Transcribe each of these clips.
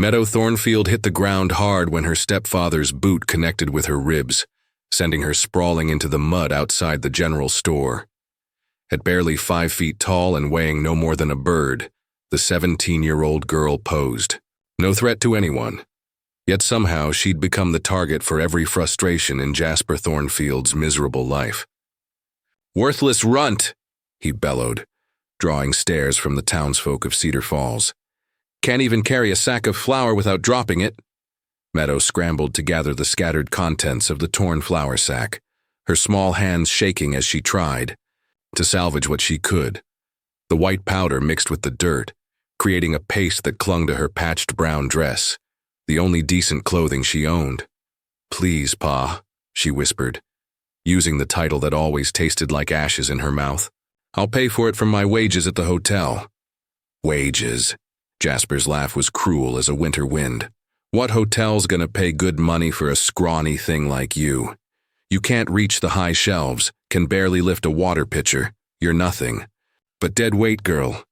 Meadow Thornfield hit the ground hard when her stepfather's boot connected with her ribs, sending her sprawling into the mud outside the general store. At barely 5 feet tall and weighing no more than a bird, the 17-year-old girl posed. No threat to anyone. Yet somehow she'd become the target for every frustration in Jasper Thornfield's miserable life. "Worthless runt!" he bellowed, drawing stares from the townsfolk of Cedar Falls. "Can't even carry a sack of flour without dropping it." Meadow scrambled to gather the scattered contents of the torn flour sack, her small hands shaking as she tried to salvage what she could. The white powder mixed with the dirt, creating a paste that clung to her patched brown dress, the only decent clothing she owned. "Please, Pa," she whispered, using the title that always tasted like ashes in her mouth. "I'll pay for it from my wages at the hotel." "Wages?" Jasper's laugh was cruel as a winter wind. "What hotel's gonna pay good money for a scrawny thing like you? You can't reach the high shelves, can barely lift a water pitcher. You're nothing. But dead weight, girl."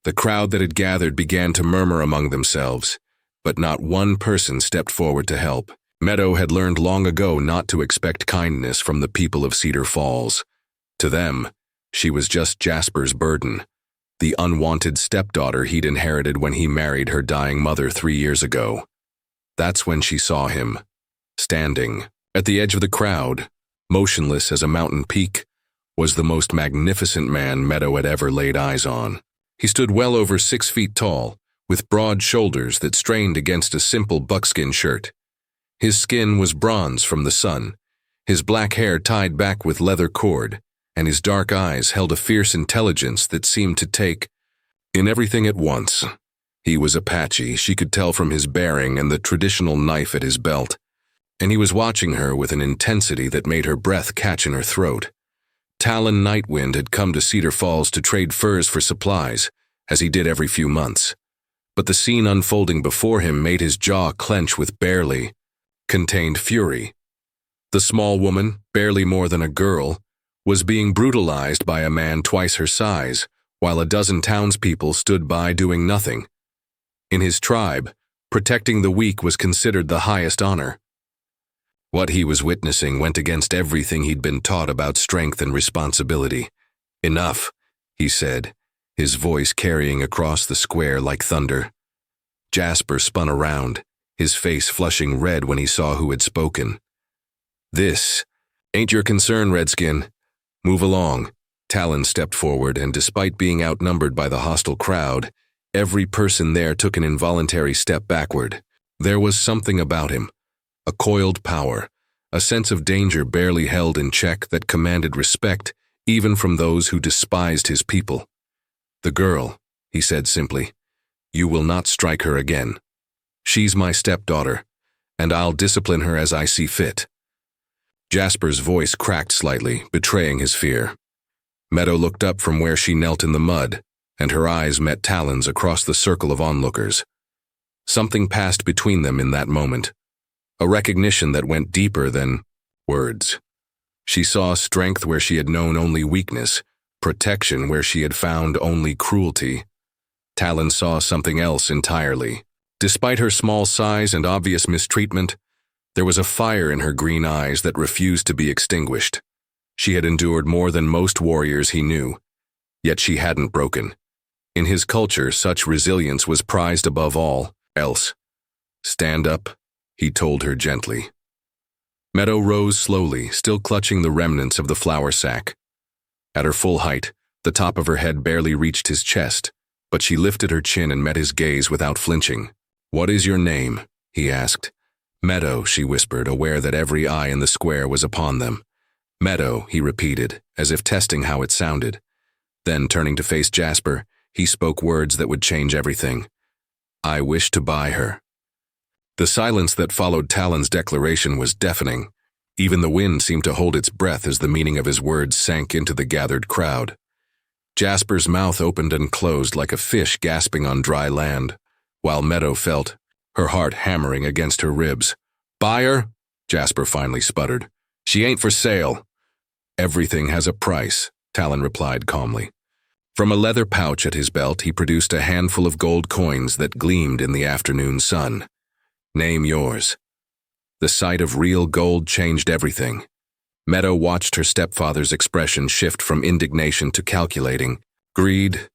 The crowd that had gathered began to murmur among themselves, but not one person stepped forward to help. Meadow had learned long ago not to expect kindness from the people of Cedar Falls. To them, she was just Jasper's burden, the unwanted stepdaughter he'd inherited when he married her dying mother 3 years ago. That's when she saw him, standing at the edge of the crowd, motionless as a mountain peak, was the most magnificent man Meadow had ever laid eyes on. He stood well over 6 feet tall, with broad shoulders that strained against a simple buckskin shirt. His skin was bronze from the sun, his black hair tied back with leather cord, and his dark eyes held a fierce intelligence that seemed to take in everything at once. He was Apache, she could tell from his bearing and the traditional knife at his belt, and he was watching her with an intensity that made her breath catch in her throat. Talon Nightwind had come to Cedar Falls to trade furs for supplies, as he did every few months. But the scene unfolding before him made his jaw clench with barely contained fury. The small woman, barely more than a girl, was being brutalized by a man twice her size, while a dozen townspeople stood by doing nothing. In his tribe, protecting the weak was considered the highest honor. What he was witnessing went against everything he'd been taught about strength and responsibility. "Enough," he said, his voice carrying across the square like thunder. Jasper spun around, his face flushing red when he saw who had spoken. "This ain't your concern, Redskin. Move along." Talon stepped forward, and despite being outnumbered by the hostile crowd, every person there took an involuntary step backward. There was something about him, a coiled power, a sense of danger barely held in check that commanded respect even from those who despised his people. "The girl," he said simply. "You will not strike her again. She's my stepdaughter, and I'll discipline her as I see fit." Jasper's voice cracked slightly, betraying his fear. Meadow looked up from where she knelt in the mud, and her eyes met Talon's across the circle of onlookers. Something passed between them in that moment, a recognition that went deeper than words. She saw strength where she had known only weakness, protection where she had found only cruelty. Talon saw something else entirely. Despite her small size and obvious mistreatment, there was a fire in her green eyes that refused to be extinguished. She had endured more than most warriors he knew, yet she hadn't broken. In his culture, such resilience was prized above all else. "Stand up," he told her gently. Meadow rose slowly, still clutching the remnants of the flour sack. At her full height, the top of her head barely reached his chest, but she lifted her chin and met his gaze without flinching. "What is your name?" he asked. "Meadow," she whispered, aware that every eye in the square was upon them. "Meadow," he repeated, as if testing how it sounded. Then, turning to face Jasper, he spoke words that would change everything. "I wish to buy her." The silence that followed Talon's declaration was deafening. Even the wind seemed to hold its breath as the meaning of his words sank into the gathered crowd. Jasper's mouth opened and closed like a fish gasping on dry land, while Meadow felt her heart hammering against her ribs. "Buy her?" Jasper finally sputtered. "She ain't for sale." "Everything has a price," Talon replied calmly. From a leather pouch at his belt, he produced a handful of gold coins that gleamed in the afternoon sun. "Name yours." The sight of real gold changed everything. Meadow watched her stepfather's expression shift from indignation to calculating, greed,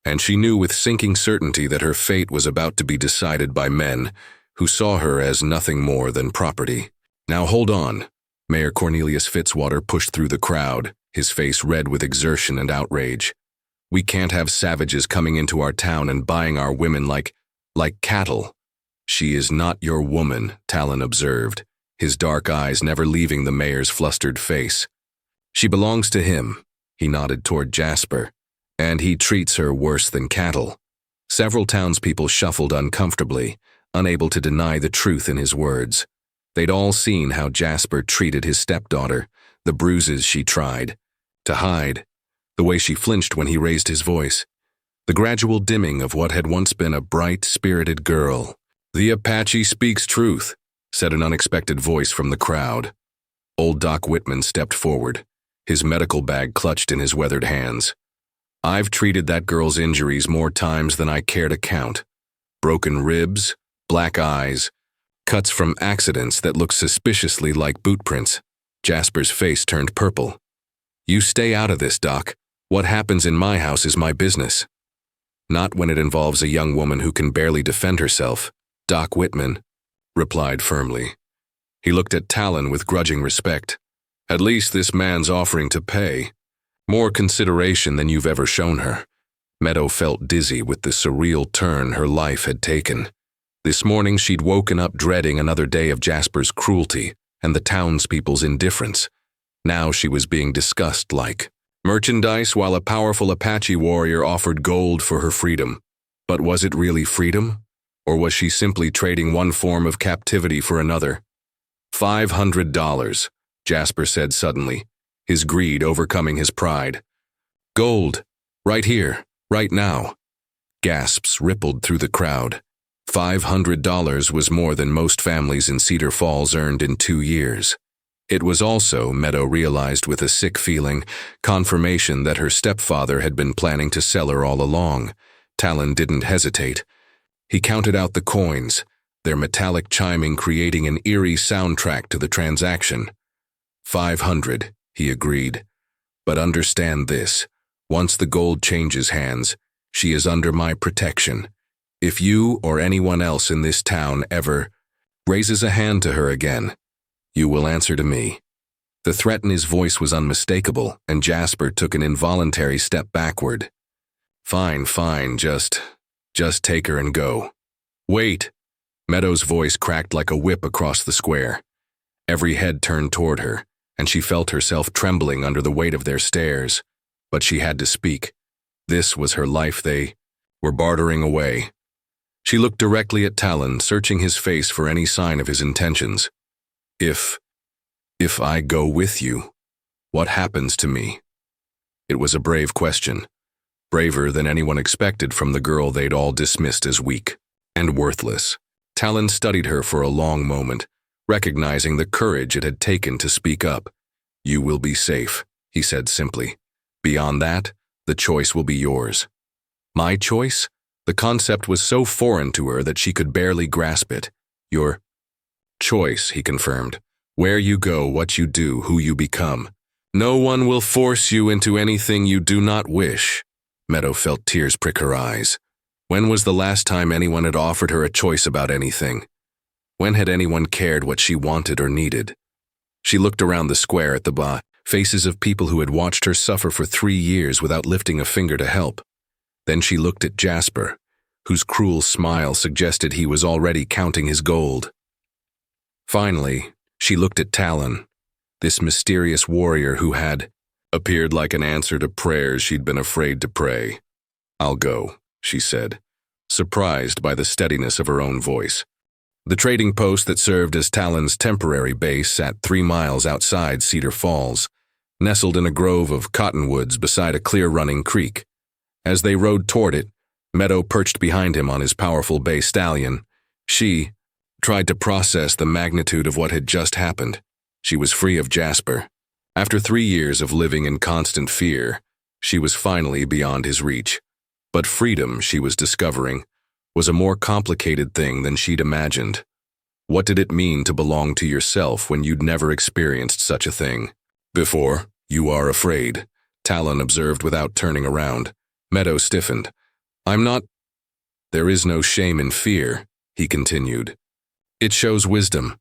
and she knew with sinking certainty that her fate was about to be decided by men who saw her as nothing more than property. "Now hold on." Mayor Cornelius Fitzwater pushed through the crowd, his face red with exertion and outrage. "We can't have savages coming into our town and buying our women like cattle." "She is not your woman," Talon observed, his dark eyes never leaving the mayor's flustered face. "She belongs to him," he nodded toward Jasper, "and he treats her worse than cattle." Several townspeople shuffled uncomfortably, unable to deny the truth in his words. They'd all seen how Jasper treated his stepdaughter, the bruises she tried to hide, the way she flinched when he raised his voice, the gradual dimming of what had once been a bright, spirited girl. "The Apache speaks truth," said an unexpected voice from the crowd. Old Doc Whitman stepped forward, his medical bag clutched in his weathered hands. "I've treated that girl's injuries more times than I care to count. Broken ribs, black eyes, cuts from accidents that look suspiciously like boot prints." Jasper's face turned purple. "You stay out of this, Doc. What happens in my house is my business." "Not when it involves a young woman who can barely defend herself," Doc Whitman replied firmly. He looked at Talon with grudging respect. "At least this man's offering to pay. More consideration than you've ever shown her." Meadow felt dizzy with the surreal turn her life had taken. This morning she'd woken up dreading another day of Jasper's cruelty and the townspeople's indifference. Now she was being discussed like merchandise while a powerful Apache warrior offered gold for her freedom. But was it really freedom? Or was she simply trading one form of captivity for another? $500, Jasper said suddenly, his greed overcoming his pride. "Gold, right here, right now." Gasps rippled through the crowd. $500 was more than most families in Cedar Falls earned in 2 years. It was also, Meadow realized with a sick feeling, confirmation that her stepfather had been planning to sell her all along. Talon didn't hesitate. He counted out the coins, their metallic chiming creating an eerie soundtrack to the transaction. 500, he agreed. "But understand this, once the gold changes hands, she is under my protection. If you or anyone else in this town ever raises a hand to her again, you will answer to me." The threat in his voice was unmistakable, and Jasper took an involuntary step backward. Fine, just take her and go." "Wait!" Meadow's voice cracked like a whip across the square. Every head turned toward her, and she felt herself trembling under the weight of their stares. But she had to speak. This was her life they were bartering away. She looked directly at Talon, searching his face for any sign of his intentions. If I go with you, what happens to me?" It was a brave question, braver than anyone expected from the girl they'd all dismissed as weak and worthless. Talon studied her for a long moment, recognizing the courage it had taken to speak up. "You will be safe," he said simply. "Beyond that, the choice will be yours." My choice? The concept was so foreign to her that she could barely grasp it. "Your choice," he confirmed. "Where you go, what you do, who you become. No one will force you into anything you do not wish." Meadow felt tears prick her eyes. When was the last time anyone had offered her a choice about anything? When had anyone cared what she wanted or needed? She looked around the square at the faces of people who had watched her suffer for 3 years without lifting a finger to help. Then she looked at Jasper, whose cruel smile suggested he was already counting his gold. Finally, she looked at Talon, this mysterious warrior who had appeared like an answer to prayers she'd been afraid to pray. "I'll go," she said, surprised by the steadiness of her own voice. The trading post that served as Talon's temporary base sat 3 miles outside Cedar Falls, nestled in a grove of cottonwoods beside a clear-running creek. As they rode toward it, Meadow perched behind him on his powerful bay stallion. She tried to process the magnitude of what had just happened. She was free of Jasper. After 3 years of living in constant fear, She was finally beyond his reach. But freedom, she was discovering, was a more complicated thing than she'd imagined. What did it mean to belong to yourself when you'd never experienced such a thing? Before, you are afraid, Talon observed without turning around. Meadow stiffened. I'm not. There is no shame in fear, he continued. It shows wisdom.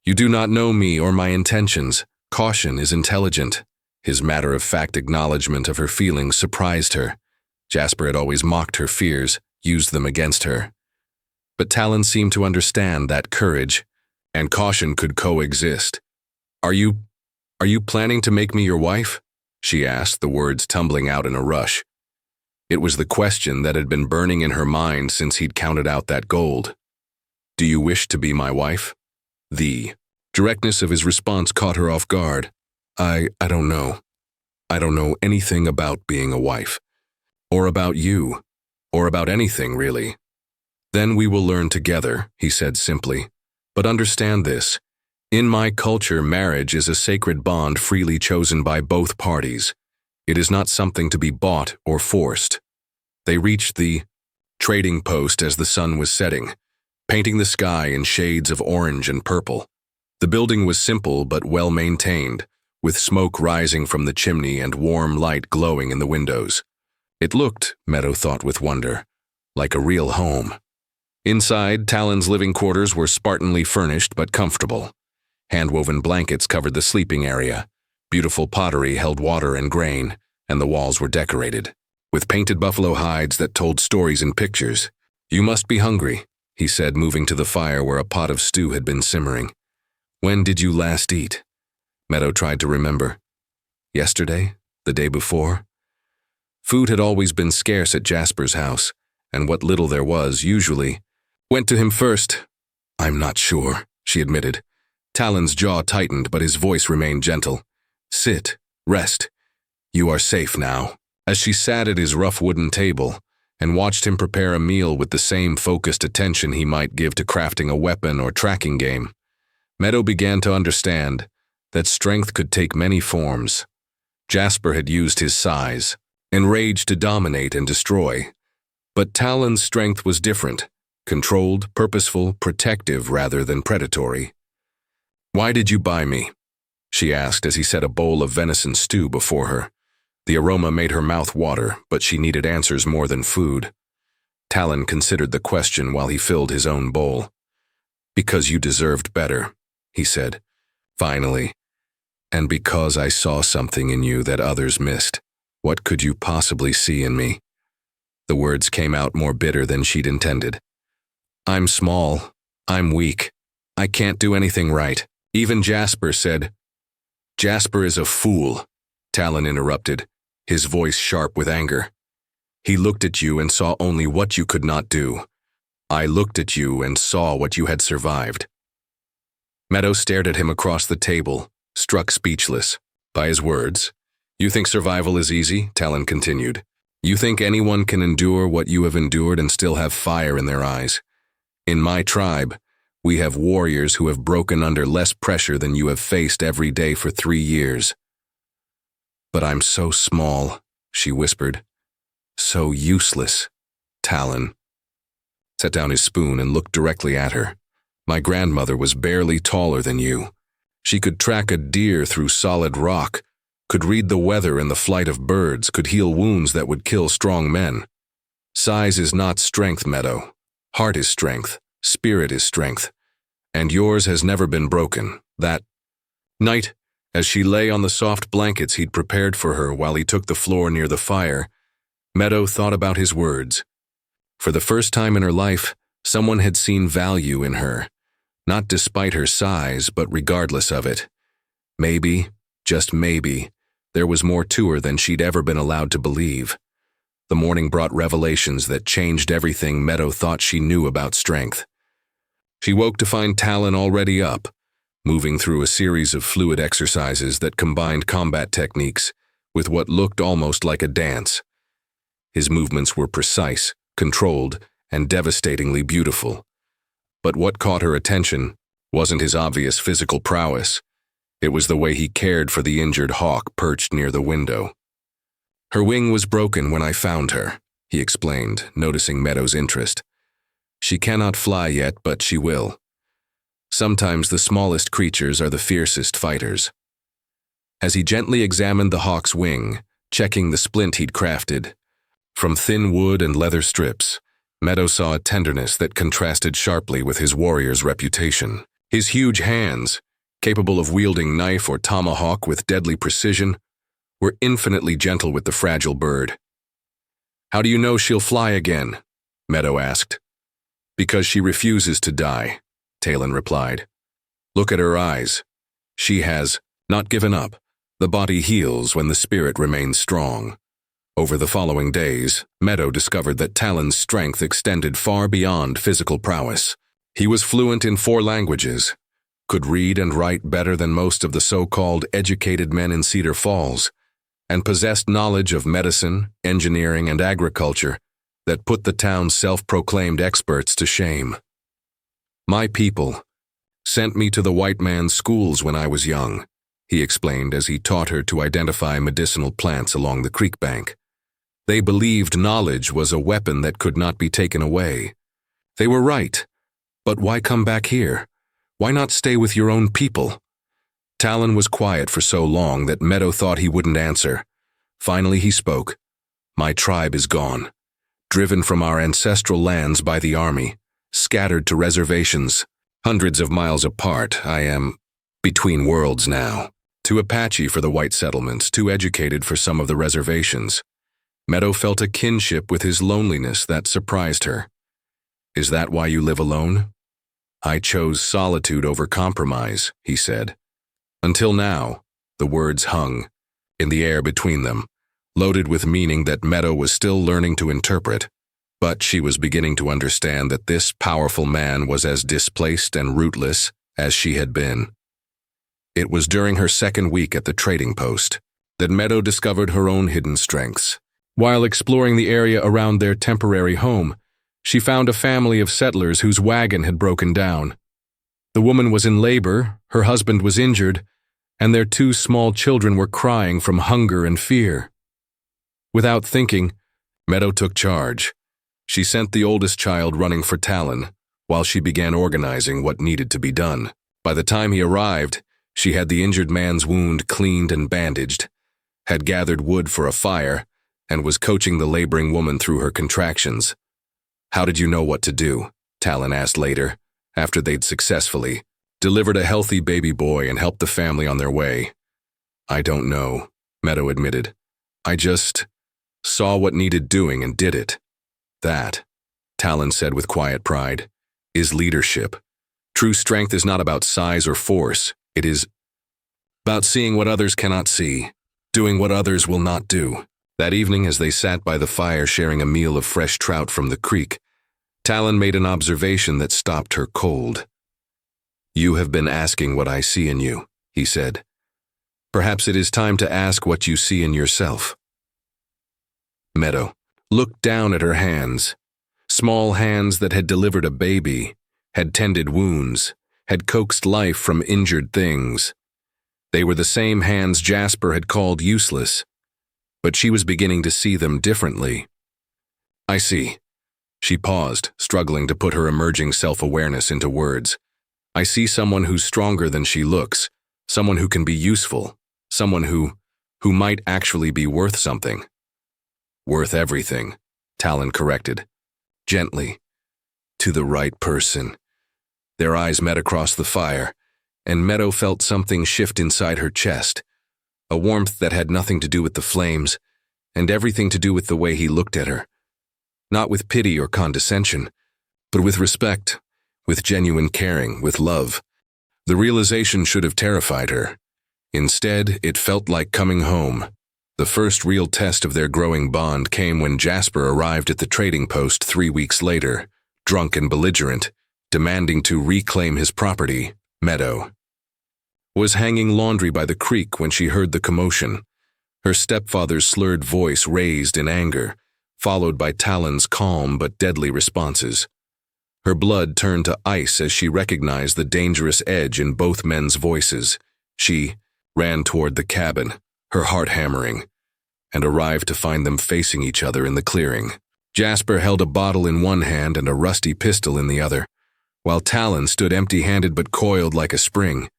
You do not know me or my intentions. Caution is intelligent. His matter-of-fact acknowledgement of her feelings surprised her. Jasper had always mocked her fears, used them against her. But Talon seemed to understand that courage and caution could coexist. Are you planning to make me your wife? She asked, the words tumbling out in a rush. It was the question that had been burning in her mind since he'd counted out that gold. Do you wish to be my wife? The directness of his response caught her off guard. I don't know. I don't know anything about being a wife. Or about you. Or about anything, really. Then we will learn together, he said simply. But understand this. In my culture, marriage is a sacred bond freely chosen by both parties. It is not something to be bought or forced. They reached the trading post as the sun was setting, painting the sky in shades of orange and purple. The building was simple but well-maintained, with smoke rising from the chimney and warm light glowing in the windows. It looked, Meadow thought with wonder, like a real home. Inside, Talon's living quarters were spartanly furnished but comfortable. Hand-woven blankets covered the sleeping area. Beautiful pottery held water and grain, and the walls were decorated with painted buffalo hides that told stories in pictures. You must be hungry, he said, moving to the fire where a pot of stew had been simmering. When did you last eat? Meadow tried to remember. Yesterday? The day before? Food had always been scarce at Jasper's house, and what little there was usually went to him first. I'm not sure, she admitted. Talon's jaw tightened, but his voice remained gentle. Sit, rest. You are safe now. As she sat at his rough wooden table and watched him prepare a meal with the same focused attention he might give to crafting a weapon or tracking game, Meadow began to understand that strength could take many forms. Jasper had used his size and rage to dominate and destroy, but Talon's strength was different, controlled, purposeful, protective rather than predatory. Why did you buy me? She asked as he set a bowl of venison stew before her. The aroma made her mouth water, but she needed answers more than food. Talon considered the question while he filled his own bowl. Because you deserved better, he said, finally. And because I saw something in you that others missed. What could you possibly see in me? The words came out more bitter than she'd intended. I'm small. I'm weak. I can't do anything right. Even Jasper said. Jasper is a fool, Talon interrupted, his voice sharp with anger. He looked at you and saw only what you could not do. I looked at you and saw what you had survived. Meadow stared at him across the table, struck speechless by his words. You think survival is easy? Talon continued. You think anyone can endure what you have endured and still have fire in their eyes? In my tribe, we have warriors who have broken under less pressure than you have faced every day for 3 years. But I'm so small, she whispered. So useless, Talon. Set down his spoon and looked directly at her. My grandmother was barely taller than you. She could track a deer through solid rock, could read the weather and the flight of birds, could heal wounds that would kill strong men. Size is not strength, Meadow. Heart is strength. Spirit is strength. And yours has never been broken. That night, as she lay on the soft blankets he'd prepared for her while he took the floor near the fire, Meadow thought about his words. For the first time in her life, someone had seen value in her, not despite her size, but regardless of it. Maybe, just maybe, there was more to her than she'd ever been allowed to believe. The morning brought revelations that changed everything Meadow thought she knew about strength. She woke to find Talon already up, moving through a series of fluid exercises that combined combat techniques with what looked almost like a dance. His movements were precise, controlled, and devastatingly beautiful. But what caught her attention wasn't his obvious physical prowess. It was the way he cared for the injured hawk perched near the window. Her wing was broken when I found her, he explained, noticing Meadow's interest. She cannot fly yet, but she will. Sometimes the smallest creatures are the fiercest fighters. As he gently examined the hawk's wing, checking the splint he'd crafted, from thin wood and leather strips, Meadow saw a tenderness that contrasted sharply with his warrior's reputation. His huge hands, capable of wielding knife or tomahawk with deadly precision, were infinitely gentle with the fragile bird. "How do you know she'll fly again?" Meadow asked. "Because she refuses to die," Talon replied. "Look at her eyes. She has not given up. The body heals when the spirit remains strong." Over the following days, Meadow discovered that Talon's strength extended far beyond physical prowess. He was fluent in 4 languages, could read and write better than most of the so-called educated men in Cedar Falls, and possessed knowledge of medicine, engineering, and agriculture that put the town's self-proclaimed experts to shame. "My people sent me to the white man's schools when I was young," he explained as he taught her to identify medicinal plants along the creek bank. "They believed knowledge was a weapon that could not be taken away. They were right, but why come back here? Why not stay with your own people?" Talon was quiet for so long that Meadow thought he wouldn't answer. Finally he spoke. "My tribe is gone, driven from our ancestral lands by the army, scattered to reservations, hundreds of miles apart. I am between worlds now. Too Apache for the white settlements, too educated for some of the reservations." Meadow felt a kinship with his loneliness that surprised her. "Is that why you live alone?" "I chose solitude over compromise," he said. Until now, the words hung in the air between them, loaded with meaning that Meadow was still learning to interpret. But she was beginning to understand that this powerful man was as displaced and rootless as she had been. It was during her second week at the trading post that Meadow discovered her own hidden strengths. While exploring the area around their temporary home, she found a family of settlers whose wagon had broken down. The woman was in labor, her husband was injured, and their 2 small children were crying from hunger and fear. Without thinking, Meadow took charge. She sent the oldest child running for Talon, while she began organizing what needed to be done. By the time he arrived, she had the injured man's wound cleaned and bandaged, had gathered wood for a fire, and was coaching the laboring woman through her contractions. "How did you know what to do?" Talon asked later, after they'd successfully delivered a healthy baby boy and helped the family on their way. "I don't know," Meadow admitted. "I just saw what needed doing and did it." "That," Talon said with quiet pride, "is leadership. True strength is not about size or force. It is about seeing what others cannot see, doing what others will not do." That evening, as they sat by the fire sharing a meal of fresh trout from the creek, Talon made an observation that stopped her cold. "You have been asking what I see in you," he said. "Perhaps it is time to ask what you see in yourself." Meadow looked down at her hands, small hands that had delivered a baby, had tended wounds, had coaxed life from injured things. They were the same hands Jasper had called useless, but she was beginning to see them differently. "I see." She paused, struggling to put her emerging self-awareness into words. "I see someone who's stronger than she looks, someone who can be useful, someone who might actually be worth something." "Worth everything," Talon corrected, gently. "To the right person." Their eyes met across the fire, and Meadow felt something shift inside her chest, a warmth that had nothing to do with the flames, and everything to do with the way he looked at her. Not with pity or condescension, but with respect, with genuine caring, with love. The realization should have terrified her. Instead, it felt like coming home. The first real test of their growing bond came when Jasper arrived at the trading post 3 weeks later, drunk and belligerent, demanding to reclaim his property, Meadow. Was hanging laundry by the creek when she heard the commotion, her stepfather's slurred voice raised in anger, followed by Talon's calm but deadly responses. Her blood turned to ice as she recognized the dangerous edge in both men's voices. She ran toward the cabin, her heart hammering. and arrived to find them facing each other in the clearing. Jasper held a bottle in one hand and a rusty pistol in the other, while Talon stood empty-handed but coiled like a spring.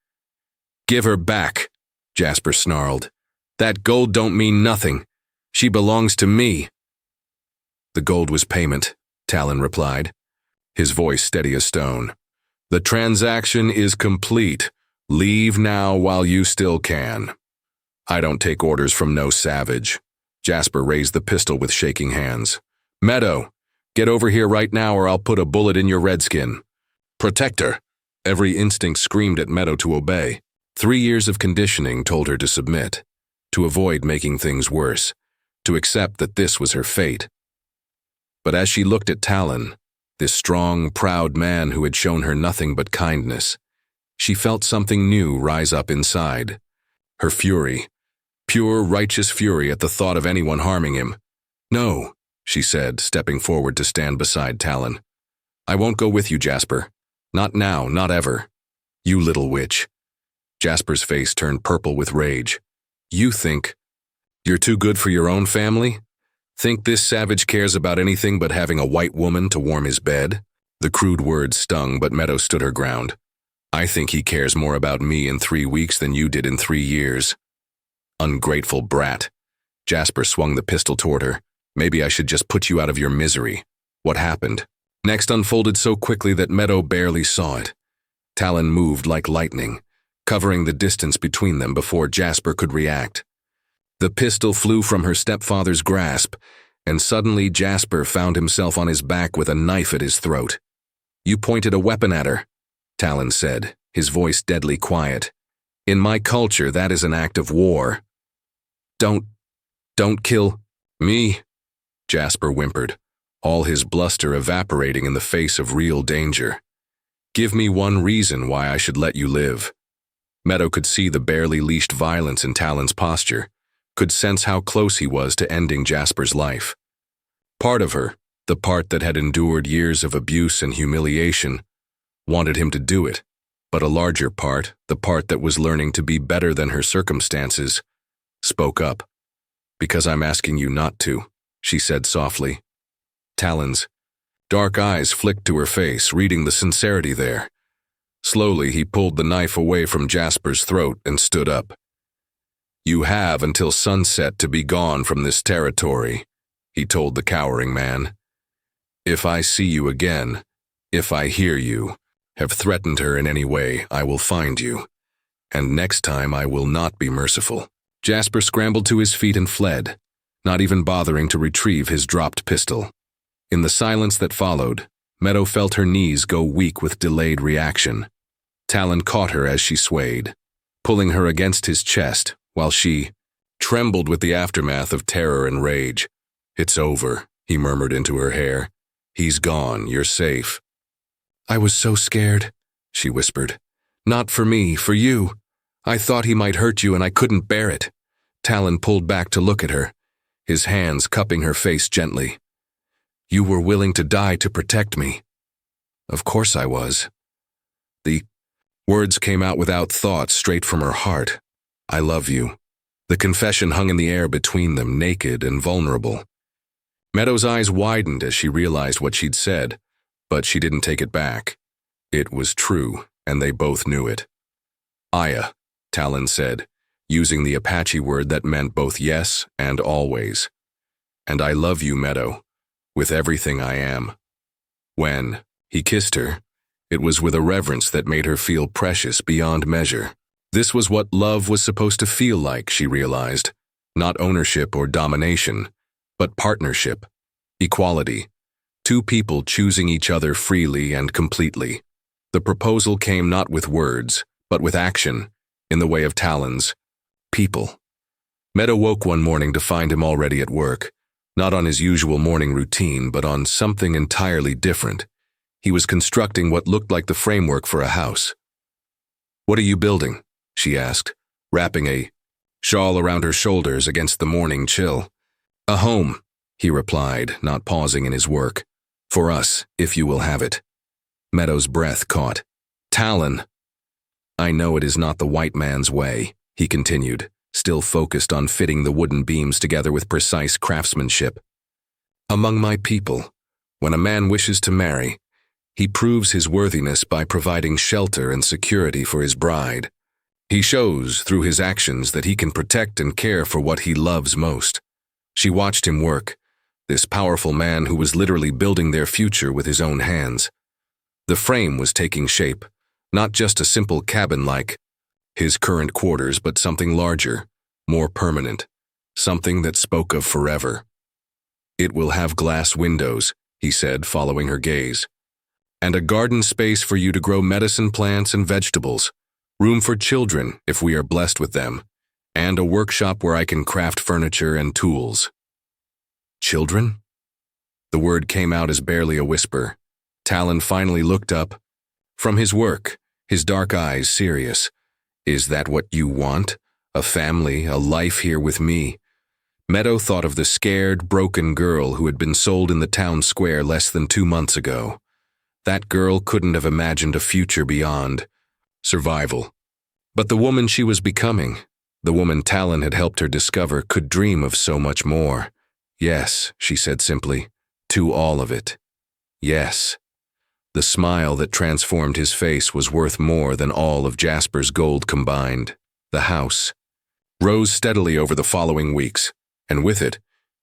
"Give her back," Jasper snarled. "That gold don't mean nothing. She belongs to me." "The gold was payment," Talon replied, his voice steady as stone. "The transaction is complete. Leave now while you still can." "I don't take orders from no savage." Jasper raised the pistol with shaking hands. "Meadow, get over here right now or I'll put a bullet in your redskin." "Protect her." Every instinct screamed at Meadow to obey. 3 years of conditioning told her to submit, to avoid making things worse, to accept that this was her fate. But as she looked at Talon, this strong, proud man who had shown her nothing but kindness, she felt something new rise up inside. Her fury, pure, righteous fury at the thought of anyone harming him. "No," she said, stepping forward to stand beside Talon. "I won't go with you, Jasper. Not now, not ever. You little witch." Jasper's face turned purple with rage. "You think you're too good for your own family? Think this savage cares about anything but having a white woman to warm his bed?" The crude words stung, but Meadow stood her ground. "I think he cares more about me in 3 weeks than you did in 3 years. Ungrateful brat." Jasper swung the pistol toward her. "Maybe I should just put you out of your misery." What happened next unfolded so quickly that Meadow barely saw it. Talon moved like lightning, covering the distance between them before Jasper could react. The pistol flew from her stepfather's grasp, and suddenly Jasper found himself on his back with a knife at his throat. "You pointed a weapon at her," Talon said, his voice deadly quiet. "In my culture, that is an act of war. Don't kill me," Jasper whimpered, all his bluster evaporating in the face of real danger. "Give me one reason why I should let you live." Meadow could see the barely leashed violence in Talon's posture, could sense how close he was to ending Jasper's life. Part of her, the part that had endured years of abuse and humiliation, wanted him to do it, but a larger part, the part that was learning to be better than her circumstances, spoke up. "Because I'm asking you not to," she said softly. Talon's dark eyes flicked to her face, reading the sincerity there. Slowly, he pulled the knife away from Jasper's throat and stood up. "You have until sunset to be gone from this territory," he told the cowering man. "If I see you again, if I hear you, have threatened her in any way, I will find you. And next time I will not be merciful." Jasper scrambled to his feet and fled, not even bothering to retrieve his dropped pistol. In the silence that followed, Meadow felt her knees go weak with delayed reaction. Talon caught her as she swayed, pulling her against his chest, while she trembled with the aftermath of terror and rage. "It's over," he murmured into her hair. "He's gone, you're safe." "I was so scared," she whispered. "Not for me, for you. I thought he might hurt you and I couldn't bear it." Talon pulled back to look at her, his hands cupping her face gently. "You were willing to die to protect me." "Of course I was." The words came out without thought, straight from her heart. "I love you." The confession hung in the air between them, naked and vulnerable. Meadow's eyes widened as she realized what she'd said, but she didn't take it back. It was true, and they both knew it. "Aya," Talon said, using the Apache word that meant both yes and always. "And I love you, Meadow, with everything I am." When he kissed her, it was with a reverence that made her feel precious beyond measure. This was what love was supposed to feel like, she realized. Not ownership or domination, but partnership, equality, two people choosing each other freely and completely. The proposal came not with words, but with action, in the way of Talon's people. Meadow woke one morning to find him already at work, not on his usual morning routine, but on something entirely different. He was constructing what looked like the framework for a house. "What are you building?" she asked, wrapping a shawl around her shoulders against the morning chill. "A home," he replied, not pausing in his work. "For us, if you will have it." Meadow's breath caught. "Talon." "I know it is not the white man's way," he continued, still focused on fitting the wooden beams together with precise craftsmanship. Among my people, when a man wishes to marry, he proves his worthiness by providing shelter and security for his bride. He shows through his actions that he can protect and care for what he loves most. She watched him work, this powerful man who was literally building their future with his own hands. The frame was taking shape, not just a simple cabin like his current quarters, but something larger, more permanent, something that spoke of forever. "It will have glass windows," he said, following her gaze, "and a garden space for you to grow medicine plants and vegetables, room for children if we are blessed with them, and a workshop where I can craft furniture and tools." Children? The word came out as barely a whisper. Talon finally looked up. From his work, his dark eyes serious. "Is that what you want? A family, a life here with me?" Meadow thought of the scared, broken girl who had been sold in the town square less than 2 months ago. That girl couldn't have imagined a future beyond survival. But the woman she was becoming, the woman Talon had helped her discover, could dream of so much more. "Yes," she said simply, "to all of it. Yes." The smile that transformed his face was worth more than all of Jasper's gold combined. The house rose steadily over the following weeks, and with it,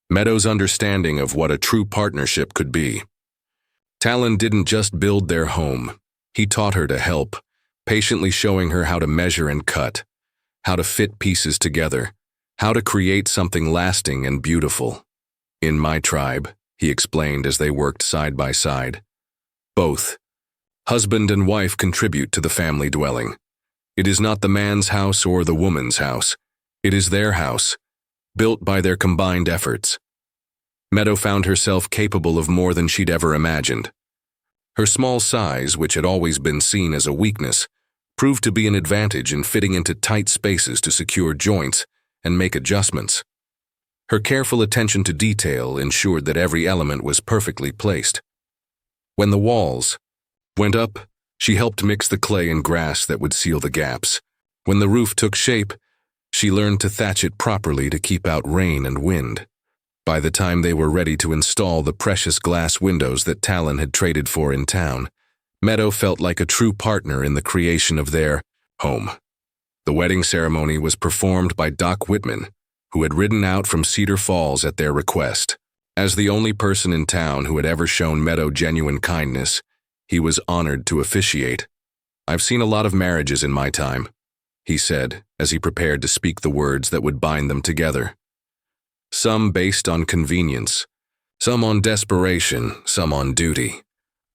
Meadow's understanding of what a true partnership could be. Talon didn't just build their home. He taught her to help, patiently showing her how to measure and cut, how to fit pieces together, how to create something lasting and beautiful. "In my tribe," he explained as they worked side by side, "both husband and wife contribute to the family dwelling. It is not the man's house or the woman's house. It is their house, built by their combined efforts." Meadow found herself capable of more than she'd ever imagined. Her small size, which had always been seen as a weakness, proved to be an advantage in fitting into tight spaces to secure joints and make adjustments. Her careful attention to detail ensured that every element was perfectly placed. When the walls went up, she helped mix the clay and grass that would seal the gaps. When the roof took shape, she learned to thatch it properly to keep out rain and wind. By the time they were ready to install the precious glass windows that Talon had traded for in town, Meadow felt like a true partner in the creation of their home. The wedding ceremony was performed by Doc Whitman, who had ridden out from Cedar Falls at their request. As the only person in town who had ever shown Meadow genuine kindness, he was honored to officiate. "I've seen a lot of marriages in my time," he said as he prepared to speak the words that would bind them together. "Some based on convenience, some on desperation, some on duty.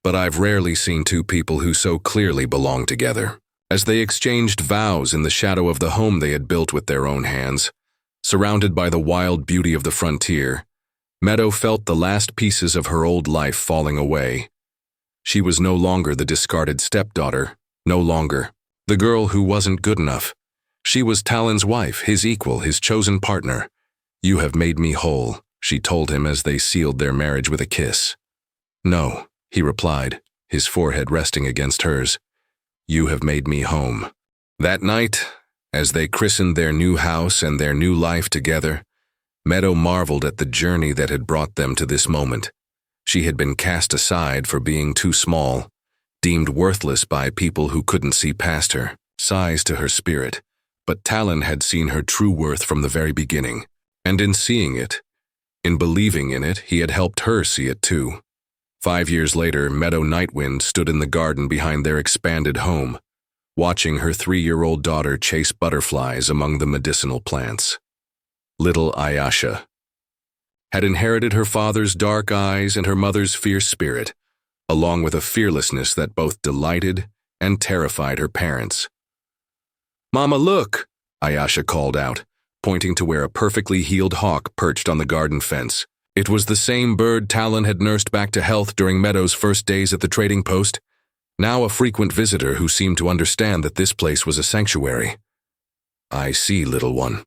But I've rarely seen two people who so clearly belong together." As they exchanged vows in the shadow of the home they had built with their own hands, surrounded by the wild beauty of the frontier, Meadow felt the last pieces of her old life falling away. She was no longer the discarded stepdaughter, no longer the girl who wasn't good enough. She was Talon's wife, his equal, his chosen partner. "You have made me whole," she told him as they sealed their marriage with a kiss. "No," he replied, his forehead resting against hers. "You have made me home." That night, as they christened their new house and their new life together, Meadow marveled at the journey that had brought them to this moment. She had been cast aside for being too small, deemed worthless by people who couldn't see past her, sighs to her spirit. But Talon had seen her true worth from the very beginning, and in seeing it, in believing in it, he had helped her see it too. 5 years later, Meadow Nightwind stood in the garden behind their expanded home, watching her 3-year-old daughter chase butterflies among the medicinal plants. Little Ayasha had inherited her father's dark eyes and her mother's fierce spirit, along with a fearlessness that both delighted and terrified her parents. "Mama, look!" Ayasha called out, pointing to where a perfectly healed hawk perched on the garden fence. It was the same bird Talon had nursed back to health during Meadow's first days at the trading post, now a frequent visitor who seemed to understand that this place was a sanctuary. "I see, little one,"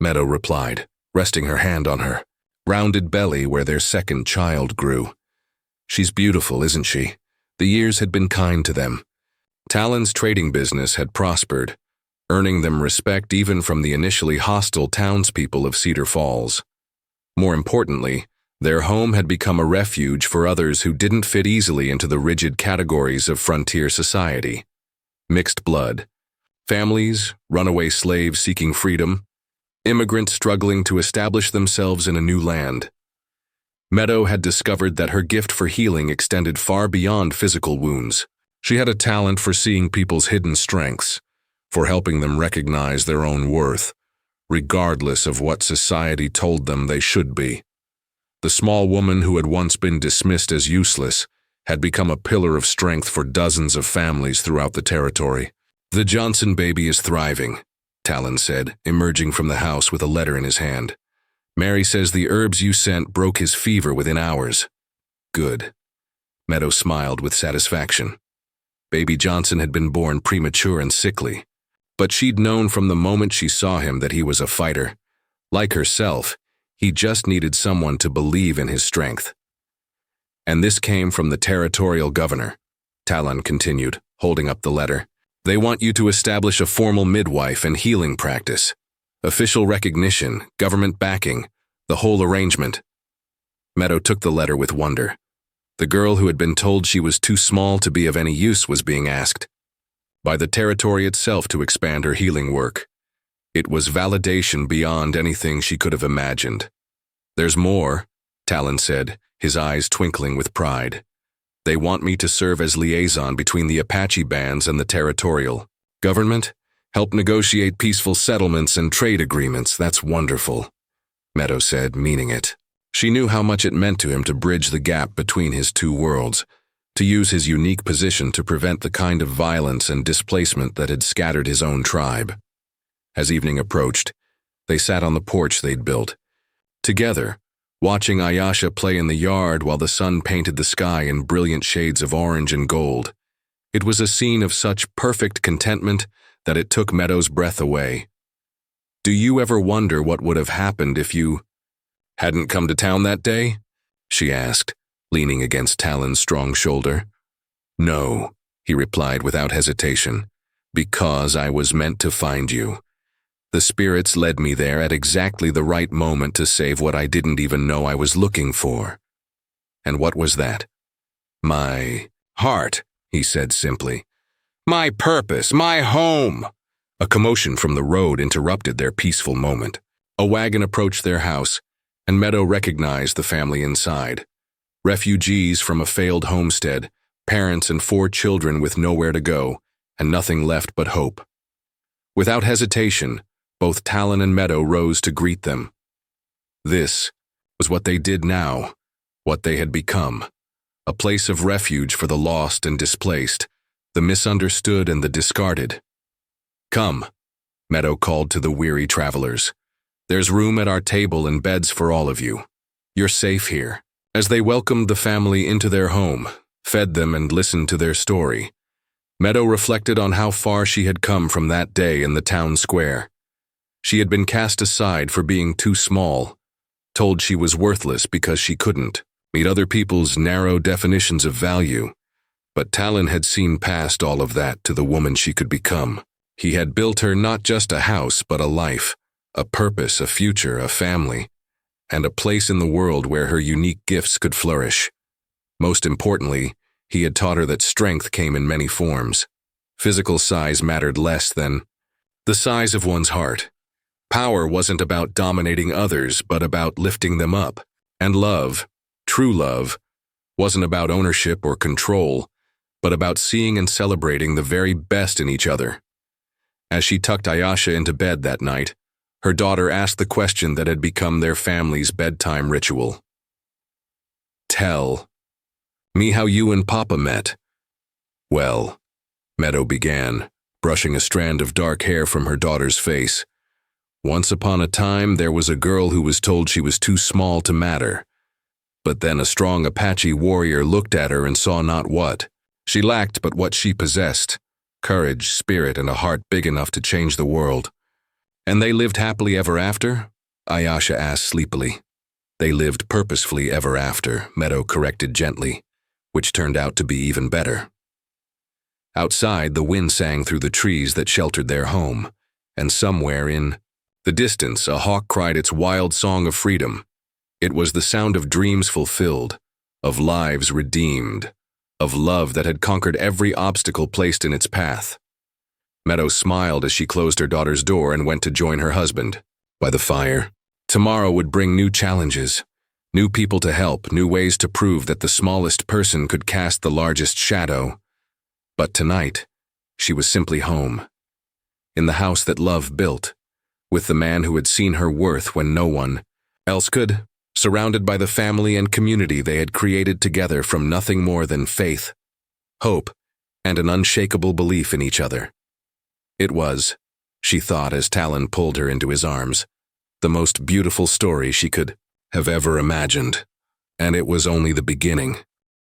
Meadow replied, resting her hand on her rounded belly where their second child grew. "She's beautiful, isn't she?" The years had been kind to them. Talon's trading business had prospered. earning them respect even from the initially hostile townspeople of Cedar Falls. More importantly, their home had become a refuge for others who didn't fit easily into the rigid categories of frontier society. Mixed blood, families, runaway slaves seeking freedom, immigrants struggling to establish themselves in a new land. Meadow had discovered that her gift for healing extended far beyond physical wounds. She had a talent for seeing people's hidden strengths, for helping them recognize their own worth, regardless of what society told them they should be. The small woman who had once been dismissed as useless had become a pillar of strength for dozens of families throughout the territory. "The Johnson baby is thriving," Talon said, emerging from the house with a letter in his hand. "Mary says the herbs you sent broke his fever within hours." "Good." Meadow smiled with satisfaction. Baby Johnson had been born premature and sickly, but she'd known from the moment she saw him that he was a fighter. Like herself, he just needed someone to believe in his strength. "And this came from the territorial governor," Talon continued, holding up the letter. "They want you to establish a formal midwife and healing practice. Official recognition, government backing, the whole arrangement." Meadow took the letter with wonder. The girl who had been told she was too small to be of any use was being asked by the territory itself to expand her healing work. It was validation beyond anything she could have imagined. "There's more," Talon said, his eyes twinkling with pride. "They want me to serve as liaison between the Apache bands and the territorial government, help negotiate peaceful settlements and trade agreements. That's wonderful," Meadow said, meaning it. She knew how much it meant to him to bridge the gap between his two worlds, to use his unique position to prevent the kind of violence and displacement that had scattered his own tribe. As evening approached, they sat on the porch they'd built, together, watching Ayasha play in the yard while the sun painted the sky in brilliant shades of orange and gold. It was a scene of such perfect contentment that it took Meadow's breath away. "Do you ever wonder what would have happened if you hadn't come to town that day?" she asked, leaning against Talon's strong shoulder. "No," he replied without hesitation, "because I was meant to find you. The spirits led me there at exactly the right moment to save what I didn't even know I was looking for." "And what was that?" "My heart," he said simply. "My purpose, my home." A commotion from the road interrupted their peaceful moment. A wagon approached their house, and Meadow recognized the family inside. Refugees from a failed homestead, parents and 4 children with nowhere to go, and nothing left but hope. Without hesitation, both Talon and Meadow rose to greet them. This was what they did now, what they had become. A place of refuge for the lost and displaced, the misunderstood and the discarded. "Come," Meadow called to the weary travelers. "There's room at our table and beds for all of you. You're safe here." As they welcomed the family into their home, fed them and listened to their story, Meadow reflected on how far she had come from that day in the town square. She had been cast aside for being too small, told she was worthless because she couldn't meet other people's narrow definitions of value. But Talon had seen past all of that to the woman she could become. He had built her not just a house, but a life, a purpose, a future, a family, and a place in the world where her unique gifts could flourish. Most importantly, he had taught her that strength came in many forms. Physical size mattered less than the size of one's heart. Power wasn't about dominating others, but about lifting them up. And love, true love, wasn't about ownership or control, but about seeing and celebrating the very best in each other. As she tucked Ayasha into bed that night, her daughter asked the question that had become their family's bedtime ritual. "Tell me how you and Papa met." "Well," Meadow began, brushing a strand of dark hair from her daughter's face. "Once upon a time, there was a girl who was told she was too small to matter. But then a strong Apache warrior looked at her and saw not what she lacked, but what she possessed: courage, spirit, and a heart big enough to change the world." "And they lived happily ever after?" Ayasha asked sleepily. "They lived purposefully ever after," Meadow corrected gently, which turned out to be even better. Outside, the wind sang through the trees that sheltered their home, and somewhere in the distance, a hawk cried its wild song of freedom. It was the sound of dreams fulfilled, of lives redeemed, of love that had conquered every obstacle placed in its path. Meadow smiled as she closed her daughter's door and went to join her husband by the fire. Tomorrow would bring new challenges, new people to help, new ways to prove that the smallest person could cast the largest shadow. But tonight, she was simply home, in the house that love built, with the man who had seen her worth when no one else could, surrounded by the family and community they had created together from nothing more than faith, hope, and an unshakable belief in each other. It was, she thought as Talon pulled her into his arms, the most beautiful story she could have ever imagined, and it was only the beginning.